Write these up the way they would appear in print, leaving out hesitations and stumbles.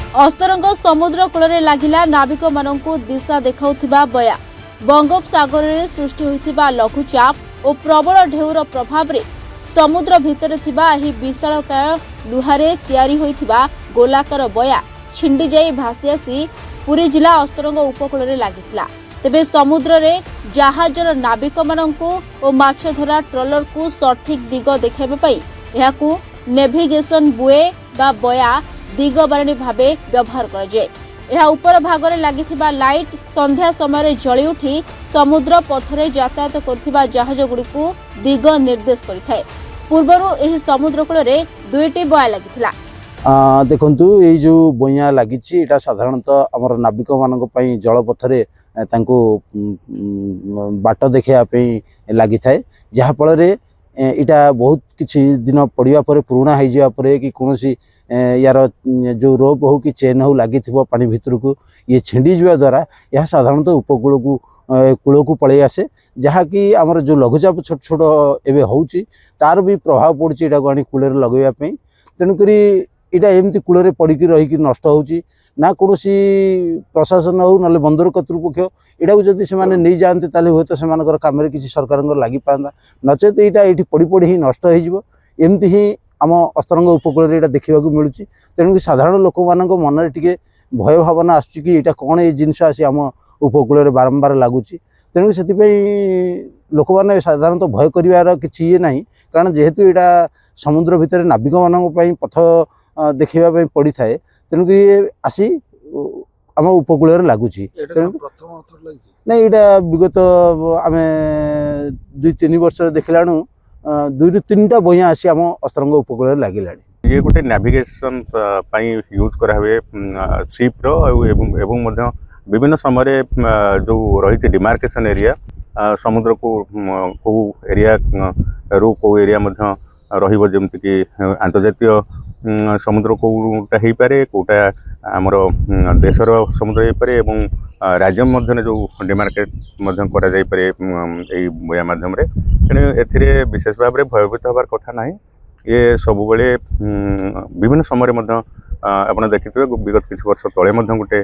अस्तरंग समुद्र कूल लगिला नाविक मानू दिशा देखा बया बंगोपसागर में सृष्टि होता लघुचाप और प्रबल ढेउर प्रभाव में समुद्र भितर विशालकाय लुहारे तैयारी होइथिबा गोलाकार बया छिंडी जाई भासी आसी पुरी जिला अस्तरंग उपकूल में लगिथिला। तेबे समुद्र रे जहाजर नाविक मानू और माछ धरा ट्रॉलर को सठिक दिग देखाइबा पई एहाकू नेविगेशन बुए बा बया दिग बारणी भावे व्यवहार कराए। यह उपर भागरे लागिथिबा लाइट संध्या समय जली उठी समुद्र पथरे यातायात करथिबा जहाज गुड़िकु दिग निर्देश करिथाय। पूर्वरु एही समुद्र कूल रे दुईटी बया लागिथिला। देखंतु ये जो बया लागिछि एटा साधारणतः हमर नाविक मानक पई जलपथरे तांको बाट देखिया पई लागिथाय जहा फल रे इटा बहुत किछि दिन पड़िया पर पुराना हो जावा पर कि कोनोसी यार जो रोप हो कि चेन हो लगी पानी भितर को ये छिंडी जावा द्वारा यह साधारणतः उपकूल को कूल को पलि आसे जहाँकि आमर जो लघुचाप छोट छोट एवं होची तार भी प्रभाव पड़ुछि एटा को आनी कूल लगेवाई। तेणुक इटा एमती कूल पड़िकी रहीकि नष्ट होची ना कोनोसी प्रशासन हो ना बंदर कर्तृपक्ष एटा को जदि से नहीं जाते ताले हुए तो से काम किसी सरकार लगी पारता नचेत यहाँ ये पड़ी पड़ी ही नष्ट होमती ही आम अस्तरंग उपकूल ये देखा मिलूँ। तेणुक साधारण लोक मान मन टे भय भावना आसुच्ची कि यहाँ कौन ये जिनस आसी आम उपकूल बारंबार लगुच। तेणुक से लोक मैंने साधारणतः भय कर कि ना कारण जेहेतु यहाँ समुद्र भितर नाविक मान पथ देखा पड़ी थाए तेणुक ये आसी आम उपकूल लगुच। ना यहाँ विगत आम 2-3 वर्ष देखलाणु 2-3टा बया आसी आम अस्तरंग उपकूल लगिला। ये गोटे नेविगेशन यूज करा हुए शिप एवं विभिन्न समय जो रही डिमार्केशन एरिया समुद्र को एरिया रू को एरिया रमती कि अंतर्जातीय समुद्र कौटा हो पारे कौटा आमर देशर समुद्र हो पारे एवं राज्य मध्य जो डिमार्केट करे बया मध्यम तेणु ए विशेष भाव में भयभीत हबार कथा ना। ये सब विभिन्न समय आप देखिए विगत किसी वर्ष तले गोटे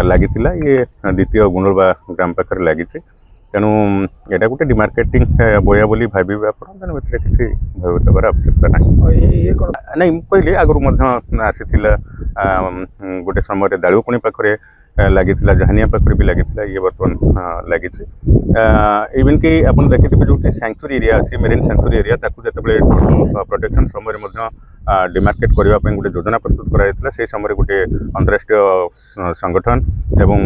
लगी ये द्वितीय गुंडलबा ग्राम पाखे लगी तेणु यहाँ गोटे डिमार्केटिंग बया बोली भावी तेणु किसी भयभीत हबार आवश्यकता ना। नहीं कहली आगुरी आसी गोटे समय दालुकुणी पाखे लगी जहानिया पाखे भी लगी ये बर्तमान लगी इवन कि आप देखिए जो सैंक्चुरी एरिया अच्छी मेरीन सैंक्चुरी एरिया जो प्रोटेक्शन समय डिमार्केट करने गोटे योजना प्रस्तुत कराइला से समय गोटे अंतरराष्ट्रीय संगठन एवं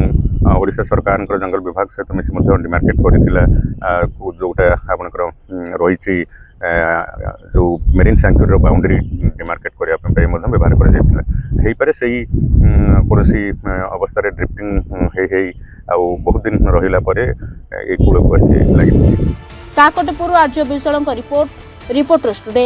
ओडिशा सरकार जंगल विभाग सहित मिसी डिमार्केट करता जोटा आपंकर रही जो मेरीन सैंक्चुरी बाउंड्री डिमार्केट करने व्यवहार कर से कौन अवस्था ड्रिफ्टिंग हो बहुत दिन रहा कूल को आसी लगी। काकटपुर आर्य विशाल रिपोर्टर्स टुडे।